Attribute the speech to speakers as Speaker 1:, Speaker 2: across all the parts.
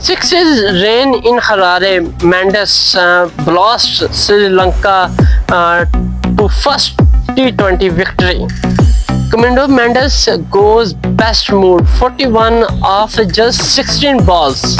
Speaker 1: Sixes reign in Harare. Mendes blasts Sri Lanka to first T20 victory. Commando Mendes goes best mood, 41 off just 16 balls.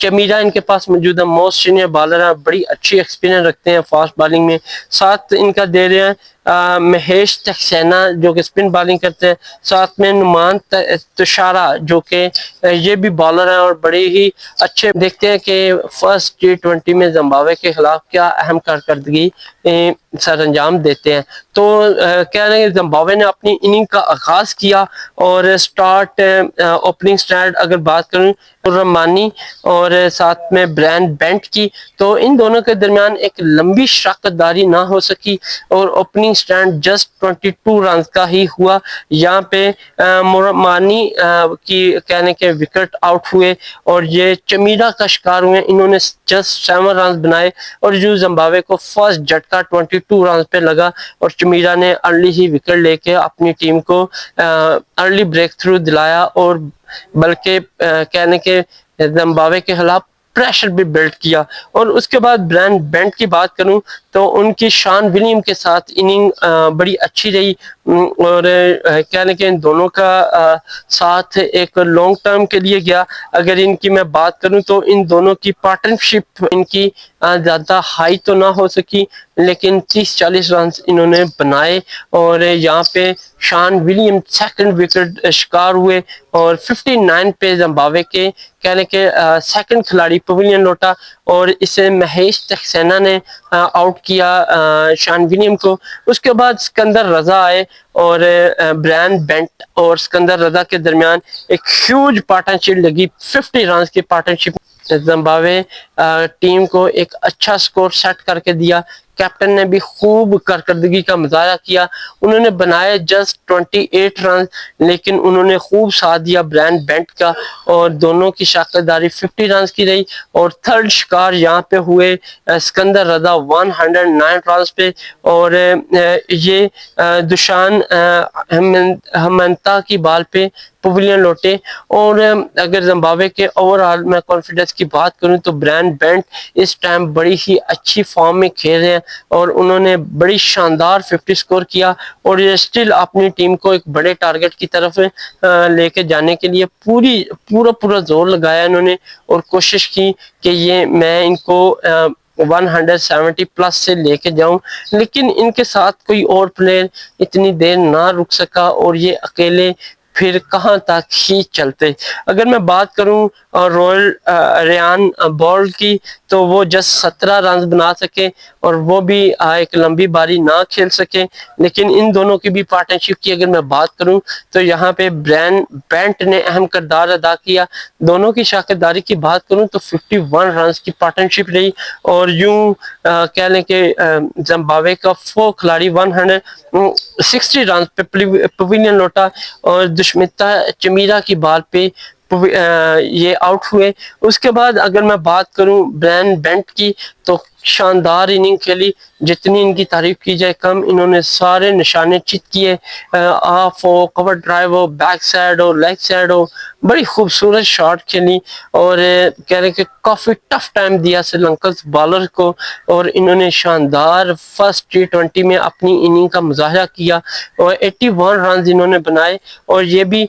Speaker 1: چمیرا ان کے پاس موجود ہے، most senior bowler ہیں، بڑی اچھی experience رکھتے ہیں فاسٹ بالنگ میں. ساتھ ان کا دے رہے ہیں مہیش تکسینہ جو کہ اسپن بالنگ کرتے ہیں، ساتھ میں نعمان تشارہ جو کہ یہ بھی بالر ہیں اور بڑے ہی اچھے. دیکھتے ہیں کہ فرسٹ T20 میں زمبابوے کے خلاف کیا اہم کارکردگی سر انجام دیتے ہیں. تو کہہ رہے ہیں کہ زمبابوے نے اپنی اننگ کا آغاز کیا اور سٹارٹ اوپننگ سٹارٹ اگر بات کروں رحمانی اور ساتھ میں برین بینٹ کی، تو ان دونوں کے درمیان ایک لمبی شراکت داری نہ ہو سکی اور اوپننگ سٹینڈ جسٹ 22 رنز کا ہی ہوا. یہاں پہ مرمانی کی کہنے کے وکٹ آؤٹ ہوئے اور یہ چمیرا کا شکار ہوئے. انہوں نے جسٹ 7 رنز بنائے اور جو زمبابوے کو فرسٹ جھٹکا 22 رنز پہ لگا اور چمیرا نے ارلی ہی وکٹ لے کے اپنی ٹیم کو ارلی بریک تھرو دلایا اور بلکہ کہنے کے زمبابوے کے خلاف پریشر بھی بلڈ کیا. اور اس کے بعد برین بینٹ کی بات کروں تو ان کی شان ولیم کے ساتھ اننگ بڑی اچھی رہی اور کہنے کہ ان دونوں کا ساتھ ایک لانگ ٹرم کے لیے گیا. اگر ان کی میں بات کروں تو ان دونوں کی پارٹنرشپ ان کی زیادہ ہائی تو نہ ہو سکی لیکن 30-40 رنز انہوں نے بنائے اور یہاں پہ شان ولیم سیکنڈ وکٹ شکار ہوئے اور 59 پہ زمبابوے کے کہنے کہ سیکنڈ کھلاڑی پویلین لوٹا اور اسے مہیش تکسینہ نے آؤٹ کیا شان ولیم کو. اس کے بعد سکندر رضا آئے اور برین بینٹ اور سکندر رضا کے درمیان ایک ہیوج پارٹنرشپ لگی. 50 رنز کی پارٹنرشپ زمبابوے ٹیم کو ایک اچھا سکور سیٹ کر کے دیا. کیپٹن نے بھی خوب کارکردگی کا مظاہرہ کیا. انہوں نے بنائے جسٹ 28 رنز لیکن انہوں نے خوب ساتھ دیا برین بینٹ کا اور دونوں کی شراکت داری 50 رنز کی رہی. اور تھرڈ شکار یہاں پہ ہوئے سکندر رضا 109 رنز پہ اور یہ دشان ہمنتا کی بال پہ پویلین لوٹے. اور اگر زمبابوے کے اوور آل میں کانفیڈنس کی بات کروں تو برین بینٹ اس ٹائم بڑی ہی اچھی فارم میں کھیل رہے ہیں اور انہوں نے بڑی شاندار 50 سکور کیا اور یہ اسٹل اپنی ٹیم کو ایک بڑے ٹارگٹ کی طرف لے کے جانے کے لیے پورا زور لگایا انہوں نے اور کوشش کی کہ یہ میں ان کو 170 پلس سے لے کے جاؤں. لیکن ان کے ساتھ کوئی اور پلیئر اتنی دیر نہ رک سکا اور یہ اکیلے پھر کہاں تک ہی چلتے. اگر میں بات کروں رویل ریان بال کی تو وہ جسٹ 17 رنز بنا سکے اور وہ بھی ایک لمبی باری نہ کھیل سکے. لیکن ان دونوں کی بھی پارٹنرشپ کی اگر میں بات کروں تو یہاں پہ برین بینٹ نے اہم کردار ادا کیا. دونوں کی شراکت داری کی بات کروں تو 51 رنز کی پارٹنرشپ رہی اور یوں کہہ لیں کہ زمبابوے کا 4 کھلاڑی 160 رنز پہ پویلین لوٹا اور دشمتا چمیرا کی بال پہ یہ آؤٹ ہوئے. اس کے بعد اگر میں بات کروں برین بینٹ کی تو شاندار اننگ کھیلی، جتنی ان کی تعریف کی جائے کم. انہوں نے سارے نشانے چت کیے، آف ہو، کور ڈرائیو ہو، بیک سائڈ ہو، لیگ سائڈ ہو، بڑی خوبصورت شاٹ کھیلی اور کہہ رہے کہ کافی ٹف ٹائم دیا سری لنکن بالر کو اور انہوں نے شاندار فرسٹ T20 میں اپنی اننگ کا مظاہرہ کیا اور 81 رنز انہوں نے بنائے اور یہ بھی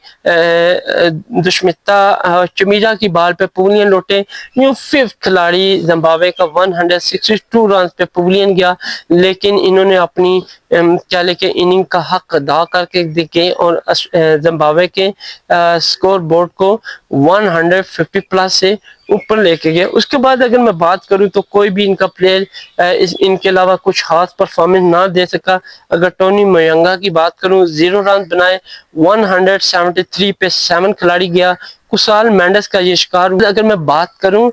Speaker 1: دشمتا چمیرا کی بال پہ پویلین لوٹے. یوں 5th کھلاڑی زمبابوے کا 162 رنز پہ پویلین گیا لیکن انہوں نے اپنی کیا لے کے اننگ کا حق ادا کر کے دیکھے اور زمبابوے کے سکور بورڈ کو 150 پلس سے اوپر لے کے گئے. اس کے بعد اگر میں بات کروں تو کوئی بھی ان کا پلیئر ان کے علاوہ کچھ خاص پرفارمنس نہ دے سکا. اگر ٹونی میونگا کی بات کروں 0 رنز بنائے، 173 پہ 7 کھلاڑی گیا. کسال مینڈس کا یہ شکار. اگر میں بات کروں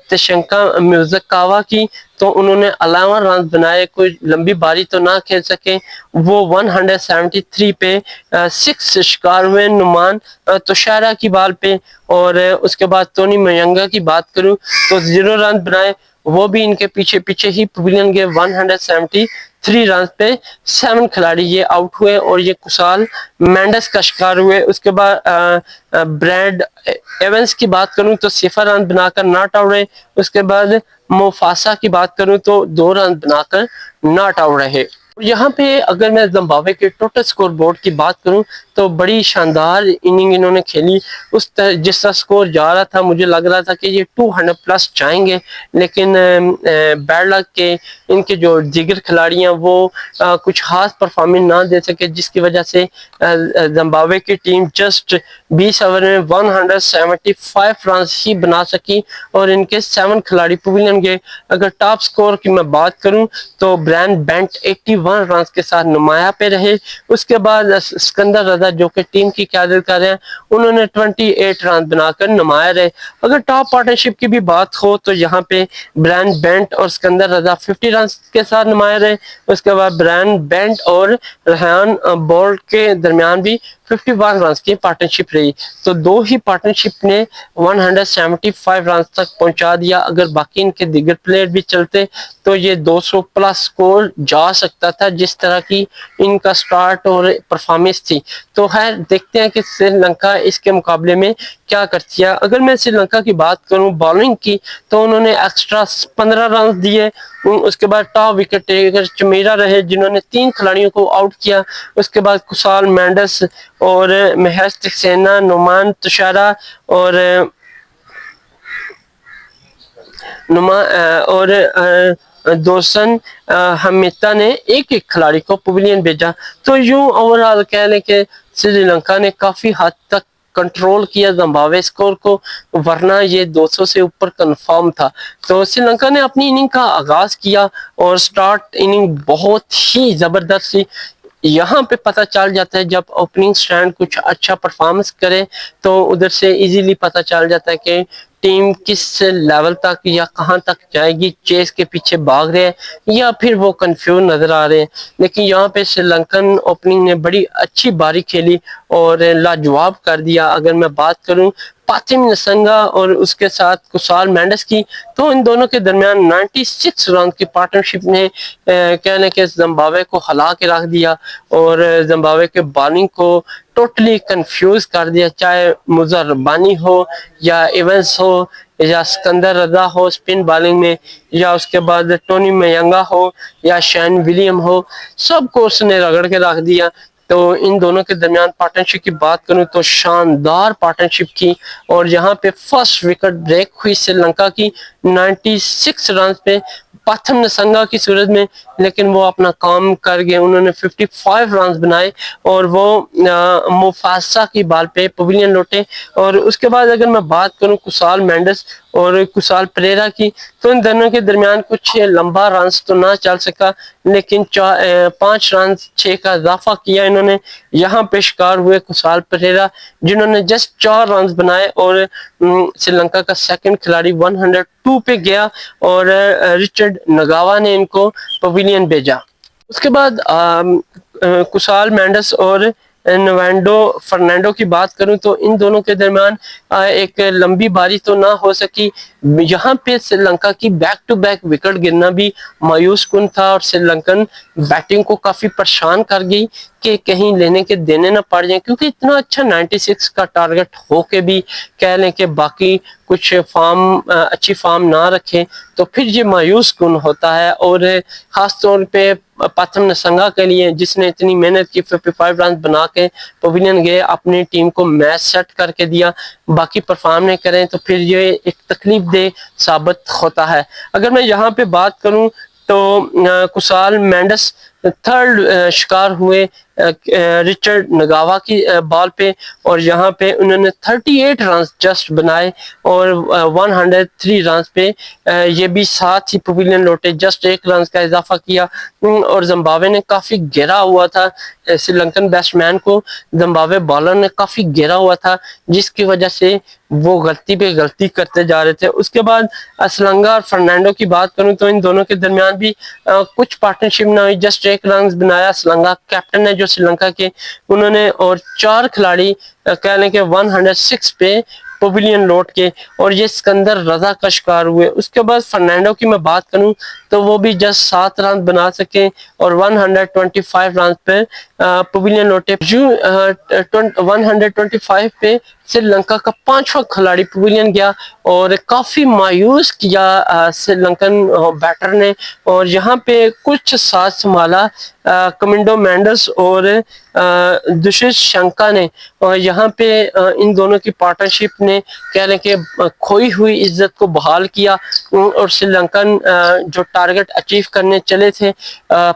Speaker 1: تشنکا میوزکاوا کی تو انہوں نے 11 رنز بنائے، کوئی لمبی باری تو نہ کھیل سکے. وہ 173 پہ 6 شکار ہوئے نعمان تشارہ کی بال پہ. اور اس کے بعد ٹونی میونگا کی بات کروں تو 0 رنز بنائے، وہ بھی ان کے پیچھے ہی پویلین گئے. 173 رنز پہ 7 کھلاڑی یہ آؤٹ ہوئے اور یہ کسال مینڈس کا شکار ہوئے. اس کے بعد بریڈ ایونس کی بات کروں تو 0 رن بنا کر ناٹ آؤٹ رہے. اس کے بعد موفاسا کی بات کروں تو 2 رن بنا کر ناٹ آؤٹ رہے. یہاں پہ اگر میں زمبابوے کے ٹوٹل سکور بورڈ کی بات کروں تو تو بڑی شاندار اننگ انہوں نے کھیلی. جس طرح سکور جا رہا تھا مجھے لگ رہا تھا کہ یہ 200 پلس جائیں گے, لیکن بیڈ لک کے ان کے جو دیگر کھلاڑی ہیں وہ کچھ خاص پرفارمنس نہ دے سکے, جس کی وجہ سے زمبابوے کی ٹیم جسٹ 20 اوور میں 175 رنز ہی بنا سکی, اور ان کے 7 کھلاڑی پویلین گئے. اگر ٹاپ سکور کی میں بات کروں تو برائن بینٹ 81 رنز کے ساتھ نمایاں پہ رہے. اس کے بعد اسکندر رضا جو کہ ٹیم کی قیادت کر رہے ہیں, انہوں نے 28 رن بنا کر نمایاں رہے. اگر ٹاپ پارٹنرشپ کی بھی بات ہو تو یہاں پہ برائن بینٹ اور اسکندر رضا 50 رنز کے ساتھ نمایاں رہے. اس کے بعد برائن بینٹ اور ریحان بولٹ کے درمیان بھی 51 رنز کی پارٹنرشپ رہی. تو دو ہی پارٹنرشپ نے 175 رنز تک پہنچا دیا. اگر باقی ان کے دیگر پلیئر بھی چلتے تو یہ 200 پلس سکور جا سکتا تھا, جس طرح کی ان کا سٹارٹ اور پرفارمنس تھی. تو خیر دیکھتے ہیں کہ سری لنکا اس کے مقابلے میں کیا کرتی ہے. اگر میں سری لنکا کی بات کروں بالنگ کی تو انہوں نے ایکسٹرا 15 رنز دیے. اس کے بعد ٹاپ وکٹ ٹیکر چمیرا رہے جنہوں نے 3 کھلاڑیوں کو آؤٹ کیا. اس کے بعد کسال مینڈس اور مہیش تکسینا, نعمان تشارا اور دوسن ہمیتا نے ایک کھلاڑی کو پویلین بھیجا. تو یوں اوورآل کہہ لیں کہ سری لنکا نے کافی حد تک کنٹرول کیا زمبابوے سکور کو, ورنہ یہ 200 سے اوپر کنفرم تھا. تو سری لنکا نے اپنی اننگ کا آغاز کیا اور سٹارٹ اننگ بہت ہی زبردست تھی. یہاں پہ پتہ چل جاتا ہے جب اوپننگ سٹینڈ کچھ اچھا پرفارمنس کرے تو ادھر سے ایزیلی پتہ چل جاتا ہے کہ ٹیم کس لیول تک یا کہاں تک جائے گی, چیس کے پیچھے بھاگ رہے ہیں یا پھر وہ کنفیوز نظر آ رہے ہیں. لیکن یہاں پہ سری لنکن اوپننگ نے بڑی اچھی باری کھیلی اور لاجواب کر دیا. اگر میں بات کروں پاتم نسنگا اور اس کے ساتھ کسال مینڈس کی تو ان دونوں کے درمیان 96 رن کی پارٹنرشپ نے کہنے کہ زمبابوے کو ہلا کے رکھ دیا اور زمبابوے کے بالنگ کو ٹوٹلی کنفیوز کر دیا. چاہے مظہر ربانی ہو یا ایونس ہو یا اسکندر رضا ہو اسپن بالنگ میں, یا اس کے بعد ٹونی میانگا ہو یا شین ولیم ہو, سب کو اس نے رگڑ کے رکھ دیا. تو ان دونوں کے درمیان پارٹنرشپ کی بات کروں تو شاندار پارٹنرشپ کی, اور یہاں پہ فرسٹ وکٹ بریک ہوئی سری لنکا کی 96 رنز پہ پاتم نسنگا کی صورت میں, لیکن وہ اپنا کام کر گئے. انہوں نے 55 رنز بنائے اور وہ مفاسا کی بال پہ پویلین لوٹے. اور اس کے بعد اگر میں بات کروں کسال مینڈس اور کسال پریرا کی تو ان دونوں کے درمیان کچھ لمبا رنز تو نہ چل سکا, لیکن 5 رنز 6 کا اضافہ کیا انہوں نے. یہاں پہ شکار ہوئے کسال پریرا جنہوں نے جسٹ 4 رنز بنائے, اور سری لنکا کا سیکنڈ کھلاڑی 102 پہ گیا اور رچرڈ نگاوا نے ان کو پویلین بھیجا. اس کے بعد کسال مینڈس اور نوینڈو فرنینڈو کی بات کروں تو ان دونوں کے درمیان ایک لمبی باری تو نہ ہو سکی. یہاں پہ سری لنکا کی بیک ٹو بیک وکٹ گرنا بھی مایوس کن تھا, اور سری لنکن بیٹنگ کو کافی پریشان کر گئی کہ کہیں لینے کے دینے نہ پڑ جائیں, کیونکہ اتنا اچھا 96 کا ٹارگٹ ہو کے بھی کہہ لیں کہ باقی کچھ اچھی فارم نہ رکھیں تو پھر یہ مایوس کن ہوتا ہے. اور خاص طور پہ پاتم نسنگا کے لیے جس نے اتنی محنت کی 55 رنز بنا کے پویلین گئے, اپنی ٹیم کو میچ سیٹ کر کے دیا, باقی پرفارم نہیں کریں تو پھر یہ ایک تکلیف دہ ثابت ہوتا ہے. اگر میں یہاں پہ بات کروں تو کسال مینڈس تھرڈ شکار ہوئے رچرڈ نگاوا کی بال پہ, اور یہاں پہ انہوں نے 38 رنز جسٹ بنائے اور 103 رنز پہ یہ بھی ساتھ ہی پویلین لوٹے, جسٹ 1 رنز کا اضافہ کیا. اور زمبابوے نے کافی گھیرا ہوا تھا سری لنکن بیٹس مین کو, زمبابوے بالر نے کافی گھیرا ہوا تھا جس کی وجہ سے وہ غلطی پہ غلطی کرتے جا رہے تھے. اس کے بعد اسلنگا اور فرنینڈو کی بات کروں تو ان دونوں کے درمیان بھی کچھ پارٹنرشپ نہ ہوئی, جسٹ 1 رنز بنایا. اسلنگا کیپٹن ہے جو سری لنکا کے, انہوں نے اور 4 کھلاڑی کہہ لیں کہ 106 پہ پویلین لوٹ کے, اور یہ اسکندر رضا کا شکار ہوئے. اس کے بعد فرنینڈو کی میں بات کروں تو وہ بھی جسٹ 7 رن بنا سکے اور 125 رنز پہ پویلین لوٹے. 125 پہ سری لنکا کا 5واں کھلاڑی پویلین گیا اور کافی مایوس کیا سری لنکن بیٹر نے، اور یہاں پہ کچھ ساتھ سنبھالا کمنڈو مینڈس اور دشیش شنکا نے، اور یہاں پہ ان دونوں کی پارٹنرشپ نے کہہ لیں کہ کھوئی ہوئی عزت کو بحال کیا، اور سری لنکن جو ٹارگٹ اچیو کرنے چلے تھے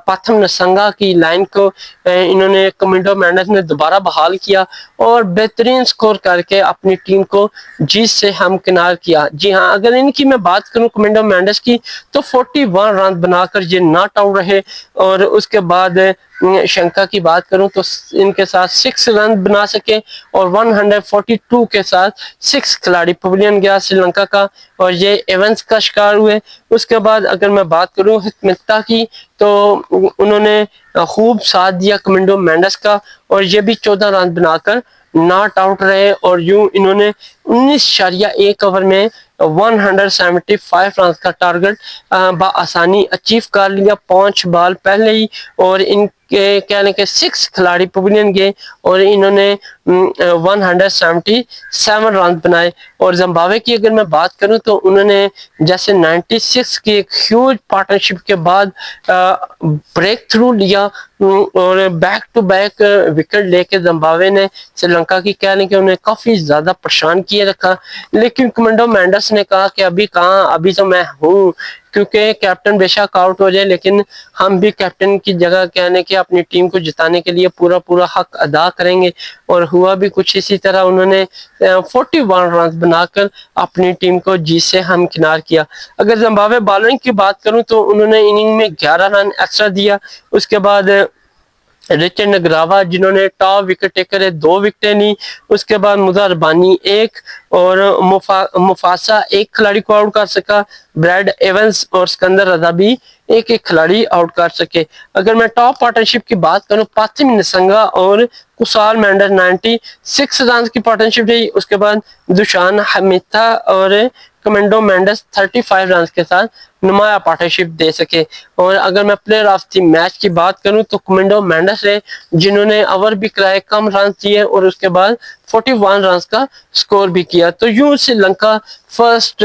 Speaker 1: پاتھم نسنگا کی لائن کو انہوں نے کمنڈو مینڈس نے دوبارہ بحال کیا اور بہترین سکور کر کے اپنی ٹیم کو جیت سے ہمکنار کیا۔ جی ہاں، اگر ان کی میں بات کروں کمنڈو مینڈس کی تو 41 رن بنا کر یہ ناٹ آؤٹ رہے، اور اس کے بعد شنکا کی بات کروں تو ان کے ساتھ 6 رن بنا سکے اور 142 کے ساتھ 6 کھلاڑی پویلین گیا سری لنکا کا، اور یہ ایونس کا شکار ہوئے۔ اس کے بعد اگر میں بات کروں حکمتا کی تو انہوں نے خوب ساتھ دیا کمنڈو مینڈس کا، اور یہ بھی 14 رن بنا کر ناٹ آؤٹ رہے، اور یوں انہوں نے 19.1 اوور میں 175 رنز کا ٹارگٹ بآسانی اچیو کر لیا 5 بال پہلے ہی، اور ان کے کہنے کے 6 کھلاڑی پویلین گئے اور انہوں نے 177 رن بنائے۔ اور زمبابوے کی اگر میں بات کروں تو انہوں نے جیسے 96 کی ایک ہیوج پارٹنرشپ کے بعد بریک تھرو لیا اور بیک ٹو بیک وکٹ لے کے زمبابوے نے سری لنکا کی کہہ لیں کہ انہیں کافی زیادہ پریشان کیے رکھا، لیکن کمنڈو مینڈس نے کہا کہ ابھی کہاں، ابھی تو میں ہوں، کیونکہ کیپٹن بے شک آؤٹ ہو جائے لیکن ہم بھی کیپٹن کی جگہ کہنے کہ اپنی ٹیم کو جتانے کے لیے پورا حق ادا کریں گے، اور ہوا بھی کچھ اسی طرح، انہوں نے 41 رنز بنا کر اپنی ٹیم کو جیت سے ہمکنار کیا۔ اگر زمبابوے بالرنگ کی بات کروں تو انہوں نے اننگ میں 11 رن ایکسٹرا دیا، اس کے بعد رچرڈ نگراوا جنہوں نے ٹاپ وکٹ ٹیکر 2 وکٹیں لی، اس کے بعد مظہر بانی 1 اور مفاسا 1 کھلاڑی کو آؤٹ کر سکا، بریڈ ایونس اور سکندر رضا بھی ایک کھلاڑی آؤٹ کر سکے۔ اگر میں ٹاپ پارٹنرشپ کی بات کروں پاتھم نسنگا اور کسال مینڈر 96 رنز کی پارٹنرشپ رہی، اس کے بعد دشان حمیتا اور کمنڈو مینڈس 35 رنز کے ساتھ نمایاں پارٹنرشپ دے سکے۔ اور اگر میں پلیئر آف دی میچ کی بات کروں تو کمنڈو مینڈس ہے جنہوں نے اوور بھی کرائے، کم رنز دیے اور اس کے بعد 41 رنز کا سکور بھی کیا۔ تو یوں سری لنکا فرسٹ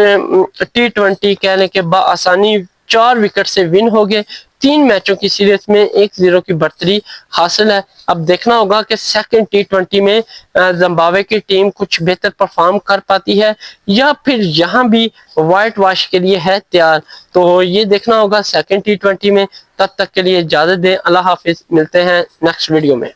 Speaker 1: T20 کہنے کے بآسانی 4 وکٹ سے ون ہو گئے، 3 میچوں کی سیریز میں 1-0 کی برتری حاصل ہے۔ اب دیکھنا ہوگا کہ سیکنڈ T20 میں زمبابوے کی ٹیم کچھ بہتر پرفارم کر پاتی ہے یا پھر یہاں بھی وائٹ واش کے لیے ہے تیار، تو یہ دیکھنا ہوگا سیکنڈ T20 میں۔ تب تک کے لیے اجازت دیں، اللہ حافظ، ملتے ہیں نیکسٹ ویڈیو میں۔